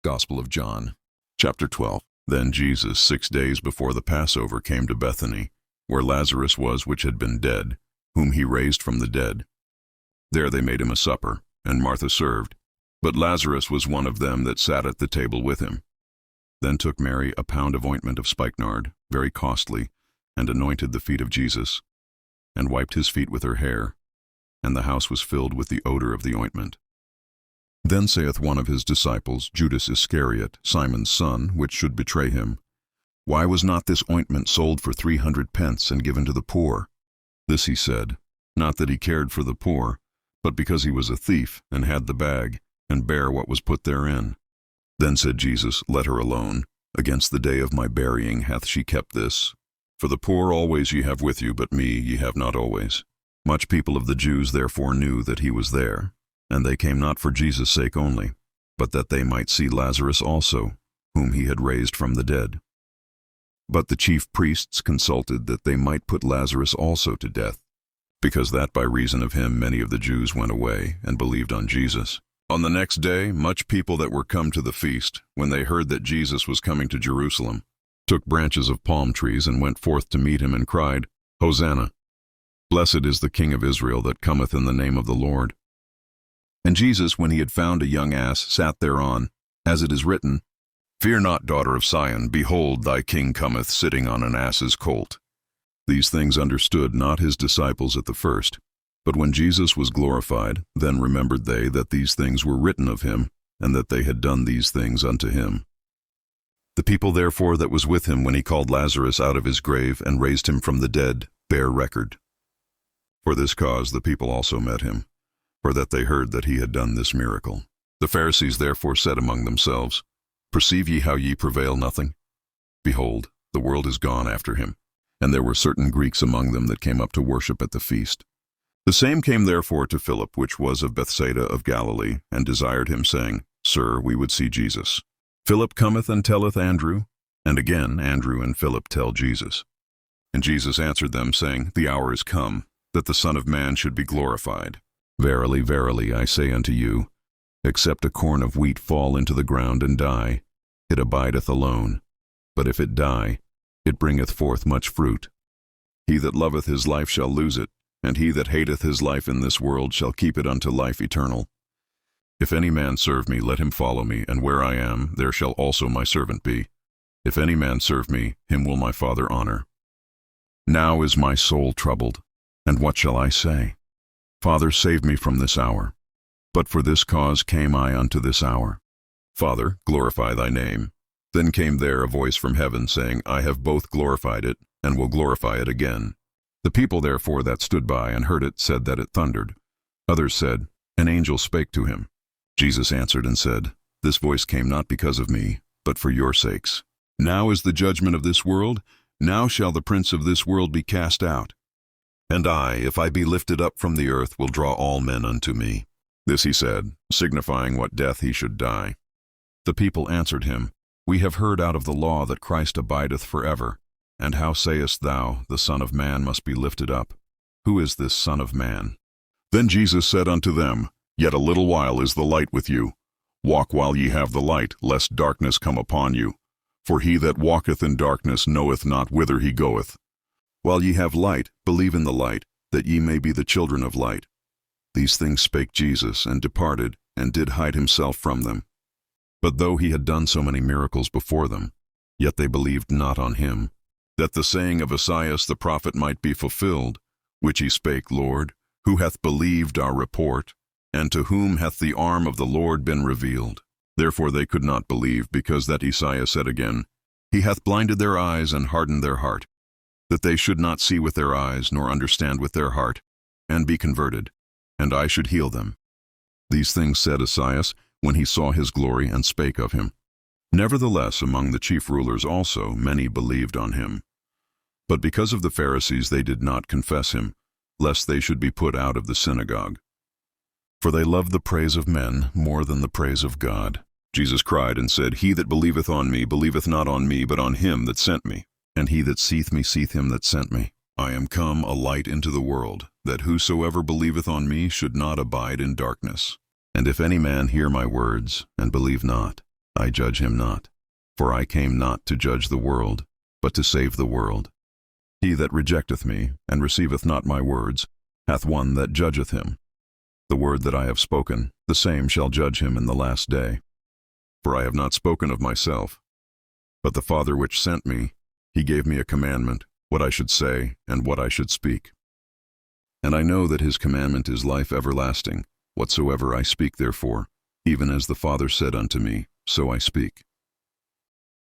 Gospel of John, chapter 12. Then Jesus, 6 days before the Passover, came to Bethany, where Lazarus was which had been dead, whom he raised from the dead. There they made him a supper, and Martha served, but Lazarus was one of them that sat at the table with him. Then took Mary a pound of ointment of spikenard, very costly, and anointed the feet of Jesus, and wiped his feet with her hair, and the house was filled with the odor of the ointment. Then saith one of his disciples, Judas Iscariot, Simon's son, which should betray him, Why was not this ointment sold for 300 pence and given to the poor? This he said, not that he cared for the poor, but because he was a thief, and had the bag, and bare what was put therein. Then said Jesus, Let her alone. Against the day of my burying hath she kept this. For the poor always ye have with you, but me ye have not always. Much people of the Jews therefore knew that he was there, and they came not for Jesus' sake only, but that they might see Lazarus also, whom he had raised from the dead. But the chief priests consulted that they might put Lazarus also to death, because that by reason of him many of the Jews went away and believed on Jesus. On the next day, much people that were come to the feast, when they heard that Jesus was coming to Jerusalem, took branches of palm trees and went forth to meet him and cried, Hosanna! Blessed is the King of Israel that cometh in the name of the Lord. And Jesus, when he had found a young ass, sat thereon, as it is written, Fear not, daughter of Sion, behold, thy king cometh sitting on an ass's colt. These things understood not his disciples at the first, but when Jesus was glorified, then remembered they that these things were written of him, and that they had done these things unto him. The people therefore that was with him when he called Lazarus out of his grave and raised him from the dead bear record. For this cause the people also met him, for that they heard that he had done this miracle. The Pharisees therefore said among themselves, Perceive ye how ye prevail nothing? Behold, the world is gone after him. And there were certain Greeks among them that came up to worship at the feast. The same came therefore to Philip, which was of Bethsaida of Galilee, and desired him, saying, Sir, we would see Jesus. Philip cometh and telleth Andrew, and again Andrew and Philip tell Jesus. And Jesus answered them, saying, The hour is come, that the Son of Man should be glorified. Verily, verily, I say unto you, except a corn of wheat fall into the ground and die, it abideth alone. But if it die, it bringeth forth much fruit. He that loveth his life shall lose it, and he that hateth his life in this world shall keep it unto life eternal. If any man serve me, let him follow me, and where I am, there shall also my servant be. If any man serve me, him will my Father honor. Now is my soul troubled, and what shall I say? Father, save me from this hour. But for this cause came I unto this hour. Father, glorify thy name. Then came there a voice from heaven, saying, I have both glorified it, and will glorify it again. The people therefore that stood by and heard it said that it thundered. Others said, An angel spake to him. Jesus answered and said, This voice came not because of me, but for your sakes. Now is the judgment of this world, now shall the prince of this world be cast out. And I, if I be lifted up from the earth, will draw all men unto me. This he said, signifying what death he should die. The people answered him, We have heard out of the law that Christ abideth forever. And how sayest thou, the Son of Man must be lifted up? Who is this Son of Man? Then Jesus said unto them, Yet a little while is the light with you. Walk while ye have the light, lest darkness come upon you. For he that walketh in darkness knoweth not whither he goeth. While ye have light, believe in the light, that ye may be the children of light. These things spake Jesus, and departed, and did hide himself from them. But though he had done so many miracles before them, yet they believed not on him, that the saying of Esaias the prophet might be fulfilled, which he spake, Lord, who hath believed our report, and to whom hath the arm of the Lord been revealed? Therefore they could not believe, because that Esaias said again, He hath blinded their eyes and hardened their heart, that they should not see with their eyes, nor understand with their heart, and be converted, and I should heal them. These things said Esaias, when he saw his glory, and spake of him. Nevertheless, among the chief rulers also many believed on him. But because of the Pharisees they did not confess him, lest they should be put out of the synagogue. For they loved the praise of men more than the praise of God. Jesus cried and said, He that believeth on me believeth not on me, but on him that sent me. And he that seeth me seeth him that sent me. I am come a light into the world, that whosoever believeth on me should not abide in darkness. And if any man hear my words, and believe not, I judge him not. For I came not to judge the world, but to save the world. He that rejecteth me, and receiveth not my words, hath one that judgeth him. The word that I have spoken, the same shall judge him in the last day. For I have not spoken of myself, but the Father which sent me, he gave me a commandment, what I should say, and what I should speak. And I know that his commandment is life everlasting. Whatsoever I speak therefore, even as the Father said unto me, so I speak.